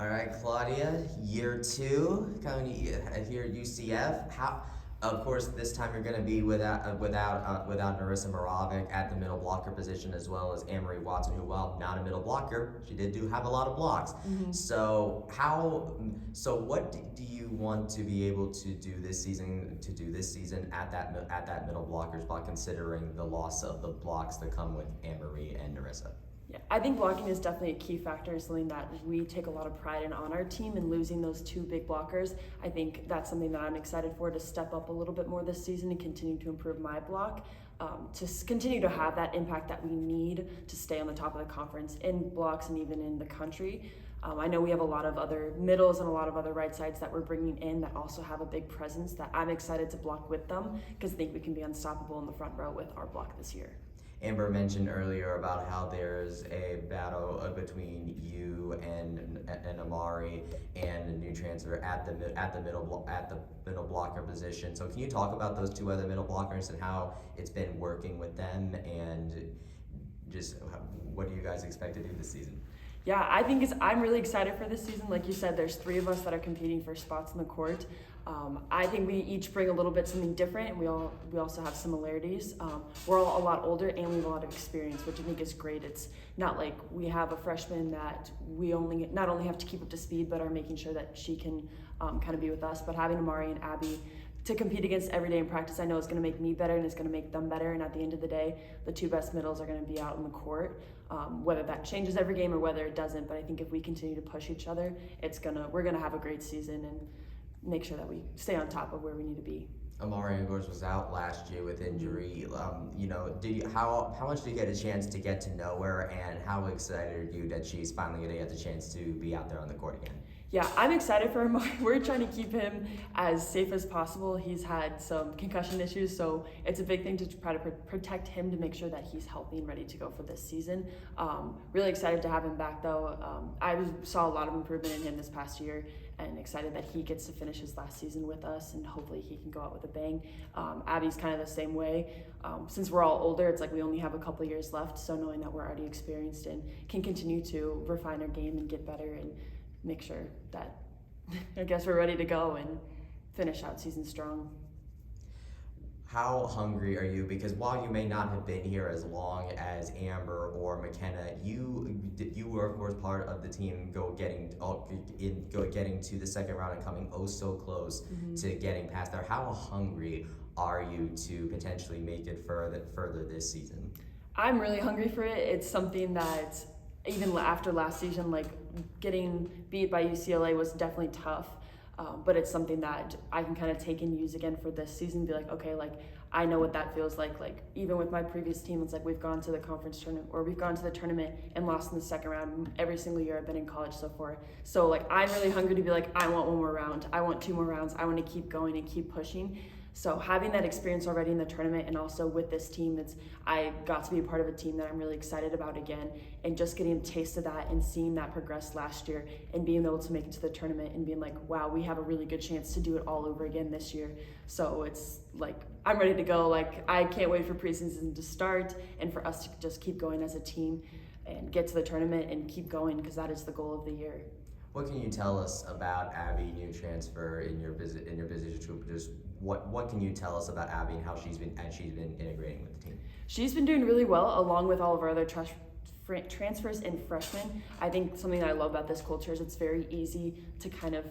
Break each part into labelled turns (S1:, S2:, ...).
S1: All right, Claudia, year two coming here at UCF. Of course, this time you're going to be without Narissa Moravec at the middle blocker position, as well as Anne-Marie Watson, who, while not a middle blocker, she did have a lot of blocks.
S2: Mm-hmm.
S1: So what do you want to be able to do this season? At that middle blocker spot, considering the loss of the blocks that come with Anne-Marie and Narissa.
S2: Yeah, I think blocking is definitely a key factor, something that we take a lot of pride in on our team, and losing those two big blockers, I think that's something that I'm excited for, to step up a little bit more this season and continue to improve my block, to continue to have that impact that we need to stay on the top of the conference in blocks and even in the country. I know we have a lot of other middles and a lot of other right sides that we're bringing in that also have a big presence that I'm excited to block with them, because I think we can be unstoppable in the front row with our block this year.
S1: Amber mentioned earlier about how there's a battle between you and Amari and a new transfer at the middle blocker position. So can you talk about those two other middle blockers and how it's been working with them, and just what do you guys expect to do this season?
S2: Yeah, I'm really excited for this season. Like you said, there's three of us that are competing for spots in the court. I think we each bring a little bit something different, and we also have similarities. We're all a lot older, and we have a lot of experience, which I think is great. It's not like we have a freshman that we not only have to keep up to speed, but are making sure that she can kind of be with us. But having Amari and Abby to compete against every day in practice, I know is going to make me better and it's going to make them better. And at the end of the day, the two best middles are going to be out in the court, whether that changes every game or whether it doesn't. But I think if we continue to push each other, we're going to have a great season and make sure that we stay on top of where we need to be.
S1: Amari, of course, was out last year with injury. How much did you get a chance to get to know her, and how excited are you that she's finally going to get the chance to be out there on the court again?
S2: Yeah, I'm excited for him. We're trying to keep him as safe as possible. He's had some concussion issues, so it's a big thing to try to protect him, to make sure that he's healthy and ready to go for this season. Really excited to have him back, though. I saw a lot of improvement in him this past year, and excited that he gets to finish his last season with us, and hopefully he can go out with a bang. Abby's kind of the same way. Since we're all older, it's like we only have a couple years left, so knowing that we're already experienced and can continue to refine our game and get better and make sure that I guess we're ready to go and finish out season strong.
S1: How hungry are you? Because while you may not have been here as long as Amber or McKenna, you were of course part of the team getting to the second round and coming oh so close to getting past there. How hungry are you to potentially make it further this season?
S2: I'm really hungry for it. It's something that even after last season, like getting beat by UCLA was definitely tough. But it's something that I can kind of take and use again for this season. Be like, okay, like I know what that feels like. Like even with my previous team, it's like we've gone to the conference tournament, or we've gone to the tournament and lost in the second round every single year I've been in college so far. So like I'm really hungry to be like, I want one more round. I want two more rounds. I want to keep going and keep pushing. So having that experience already in the tournament, and also with this team, I got to be a part of a team that I'm really excited about again, and just getting a taste of that and seeing that progress last year and being able to make it to the tournament and being like, wow, we have a really good chance to do it all over again this year. So it's like, I'm ready to go. Like I can't wait for preseason to start and for us to just keep going as a team and get to the tournament and keep going, because that is the goal of the year.
S1: What can you tell us about Abby, new transfer in your position? Just what can you tell us about Abby and how she's been integrating with the team? She's
S2: been doing really well, along with all of our other transfers and freshmen. I think something that I love about this culture is it's very easy to kind of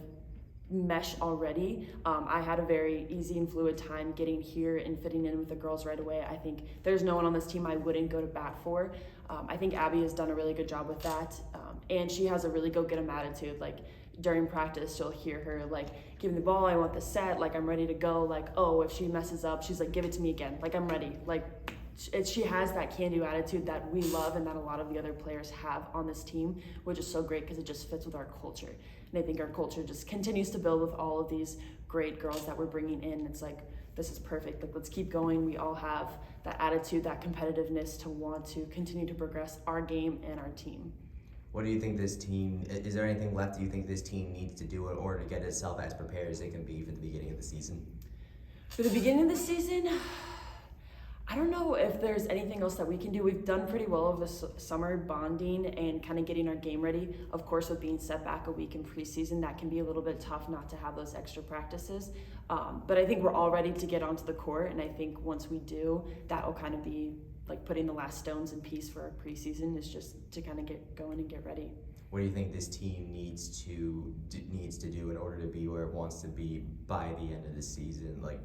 S2: mesh already. I had a very easy and fluid time getting here and fitting in with the girls right away. I think there's no one on this team I wouldn't go to bat for. I think Abby has done a really good job with that, and she has a really go-get-em attitude. Like during practice, you'll hear her like, give me the ball, I want the set, like I'm ready to go. Like, oh, if she messes up, she's like, give it to me again, like I'm ready. Like she has that can-do attitude that we love and that a lot of the other players have on this team, which is so great because it just fits with our culture. And I think our culture just continues to build with all of these great girls that we're bringing in. It's like, this is perfect. Like, let's keep going. We all have that attitude, that competitiveness to want to continue to progress our game and our team.
S1: What do you think this team, is there anything left do you think this team needs to do in order to get itself as prepared as it can be for the beginning of the season?
S2: For the beginning of the season, I don't know if there's anything else that we can do. We've done pretty well over the summer bonding and kind of getting our game ready. Of course, with being set back a week in preseason, that can be a little bit tough not to have those extra practices. But I think we're all ready to get onto the court, and I think once we do, that will kind of be like putting the last stones in piece for our preseason, is just to kind of get going and get ready.
S1: What do you think this team needs to do in order to be where it wants to be by the end of the season? Like,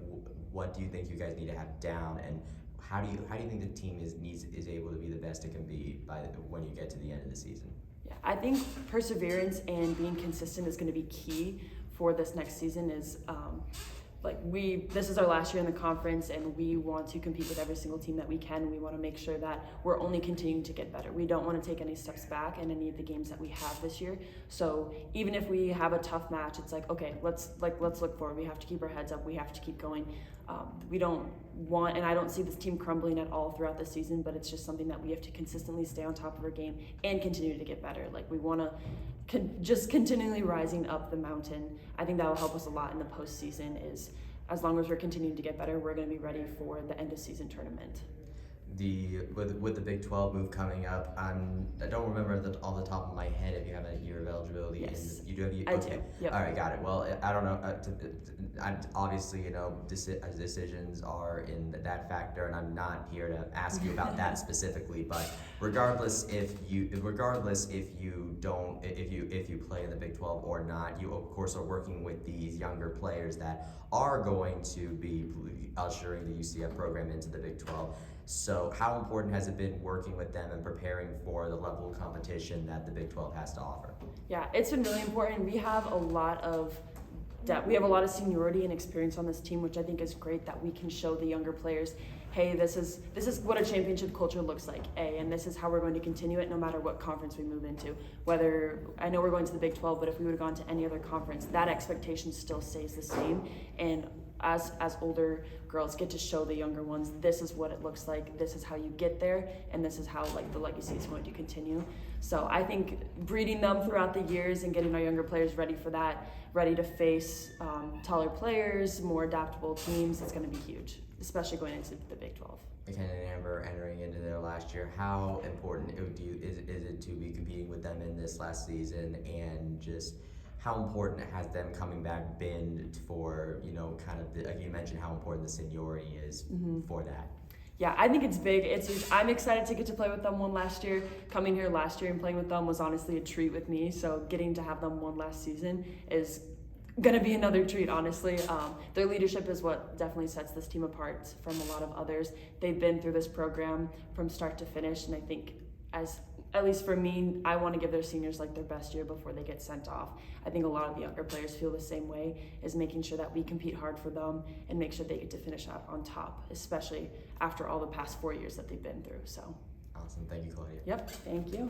S1: what do you think you guys need to have down, and how do you think the team is able to be the best it can be when you get to the end of the season?
S2: Yeah, I think perseverance and being consistent is going to be key for this next season. This is our last year in the conference, and we want to compete with every single team that we can. We want to make sure that we're only continuing to get better. We don't want to take any steps back in any of the games that we have this year. So even if we have a tough match, it's like, okay, let's look forward. We have to keep our heads up. We have to keep going. We don't want, and I don't see this team crumbling at all throughout the season, but it's just something that we have to consistently stay on top of our game and continue to get better. Like, we want to just continually rising up the mountain. I think that will help us a lot in the postseason. Is as long as we're continuing to get better, we're going to be ready for the end of season tournament.
S1: With the Big 12 move coming up, I don't remember on the top of my head if you have a year of eligibility.
S2: Yes,
S1: you do have.
S2: I
S1: Okay.
S2: do. Yep.
S1: All right, got it. Well, I don't know. Obviously, decisions are in that factor, and I'm not here to ask you about that specifically. But regardless, if you play in the Big 12 or not, you of course are working with these younger players that are going to be ushering the UCF program into the Big 12. So how important has it been working with them and preparing for the level of competition that the Big 12 has to offer?
S2: Yeah, it's been really important. We have a lot of seniority and experience on this team, which I think is great, that we can show the younger players, hey, this is what a championship culture looks like, and this is how we're going to continue it no matter what conference we move into. Whether, I know we're going to the Big 12, but if we would have gone to any other conference, that expectation still stays the same. And as older girls get to show the younger ones, this is what it looks like, this is how you get there, and this is how the legacy is going to continue. So I think breeding them throughout the years and getting our younger players ready for that, ready to face taller players, more adaptable teams, is going to be huge, especially going into the Big 12.
S1: McKenna and Amber entering into their last year, how important is it to be competing with them in this last season, and just how important has them coming back been for, like you mentioned, how important the seniority is for that?
S2: Yeah, I think it's big. It's huge. I'm excited to get to play with them one last year. Coming here last year and playing with them was honestly a treat with me. So getting to have them one last season is going to be another treat, honestly. Their leadership is what definitely sets this team apart from a lot of others. They've been through this program from start to finish, and I think at least for me, I want to give their seniors their best year before they get sent off. I think a lot of the younger players feel the same way, is making sure that we compete hard for them and make sure they get to finish out on top, especially after all the past 4 years that they've been through. So
S1: awesome. Thank you, Claudia.
S2: Yep, thank you.